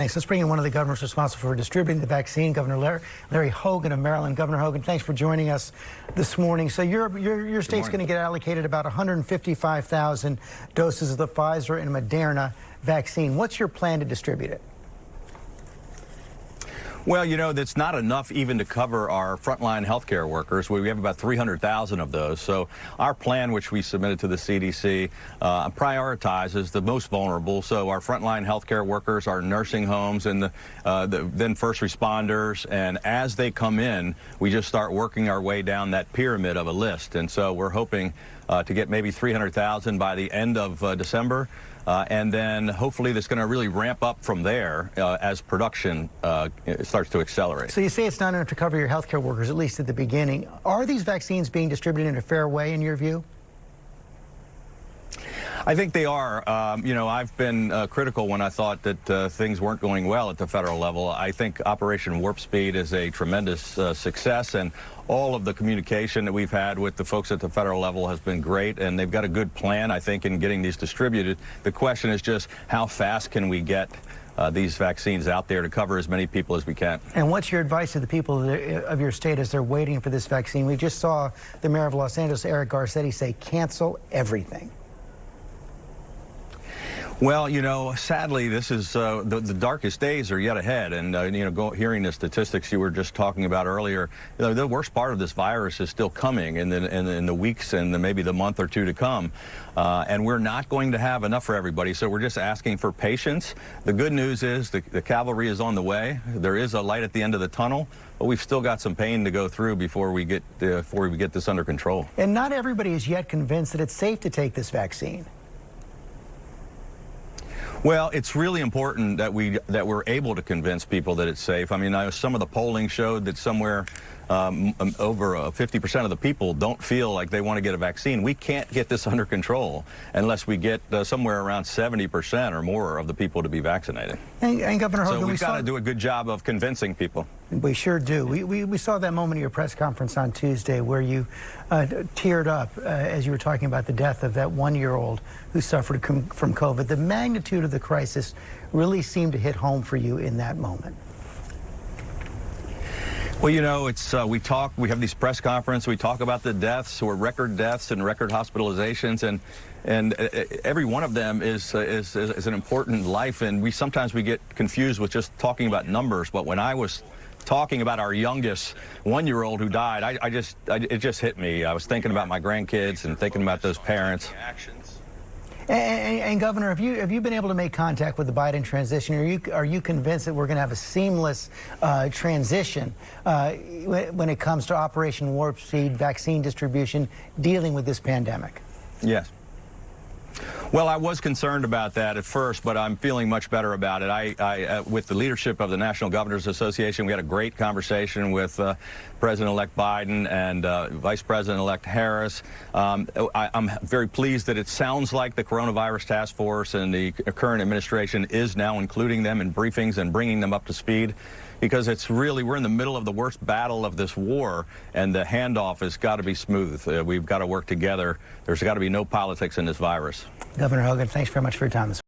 Thanks. Let's bring in one of the governors responsible for distributing the vaccine, Governor Larry Hogan of Maryland. Governor Hogan, thanks for joining us this morning. So your state's going to get allocated about 155,000 doses of the Pfizer and Moderna vaccine. What's your plan to distribute it? Well, you know, that's not enough even to cover our frontline healthcare workers. We have about 300,000 of those. So our plan, which we submitted to the CDC, prioritizes the most vulnerable. So our frontline healthcare workers, our nursing homes, and then first responders. And as they come in, we just start working our way down that pyramid of a list. And so we're hoping to get maybe 300,000 by the end of December. And then hopefully that's going to really ramp up from there as production starts to accelerate. So you say it's not enough to cover your healthcare workers, at least at the beginning. Are these vaccines being distributed in a fair way, in your view? I think they are. You know, I've been critical when I thought that things weren't going well at the federal level. I think Operation Warp Speed is a tremendous success, and all of the communication that we've had with the folks at the federal level has been great, and they've got a good plan, I think, in getting these distributed. The question is just how fast can we get these vaccines out there to cover as many people as we can. And what's your advice to the people of your state as they're waiting for this vaccine? We just saw the mayor of Los Angeles, Eric Garcetti, say cancel everything. Well, you know, sadly, this is the darkest days are yet ahead. And, you know, hearing the statistics you were just talking about earlier, you know, the worst part of this virus is still coming in the weeks and maybe the month or two to come. And we're not going to have enough for everybody. So we're just asking for patience. The good news is the cavalry is on the way. There is a light at the end of the tunnel, but we've still got some pain to go through before we get this under control. And not everybody is yet convinced that it's safe to take this vaccine. Well, it's really important that we're able to convince people that it's safe. I mean, some of the polling showed that somewhere over 50% of the people don't feel like they want to get a vaccine. We can't get this under control unless we get somewhere around 70% or more of the people to be vacctered. And Governor Hogan, so we've got to do a good job of convincing people. We sure do. We saw that moment at your press conference on Tuesday where you teared up as you were talking about the death of that one-year-old who suffered from COVID. The magnitude of the crisis really seemed to hit home for you in that moment. Well, you know, it's we have these press conferences, we talk about the deaths, or record deaths and record hospitalizations, and every one of them is an important life, and sometimes we get confused with just talking about numbers. But when I was talking about our youngest one-year-old who died, it just hit me. I was thinking about my grandkids and thinking about those parents. And Governor, have you been able to make contact with the Biden transition? Are you convinced that we're going to have a seamless transition when it comes to Operation Warp Speed, vaccine distribution, dealing with this pandemic? Yes. Well, I was concerned about that at first, but I'm feeling much better about it. With the leadership of the National Governors Association, we had a great conversation with President-elect Biden and Vice President-elect Harris. I'm very pleased that it sounds like the Coronavirus Task Force and the current administration is now including them in briefings and bringing them up to speed, because we're in the middle of the worst battle of this war, and the handoff has got to be smooth. We've got to work together. There's got to be no politics in this virus. Governor Hogan, thanks very much for your time this morning.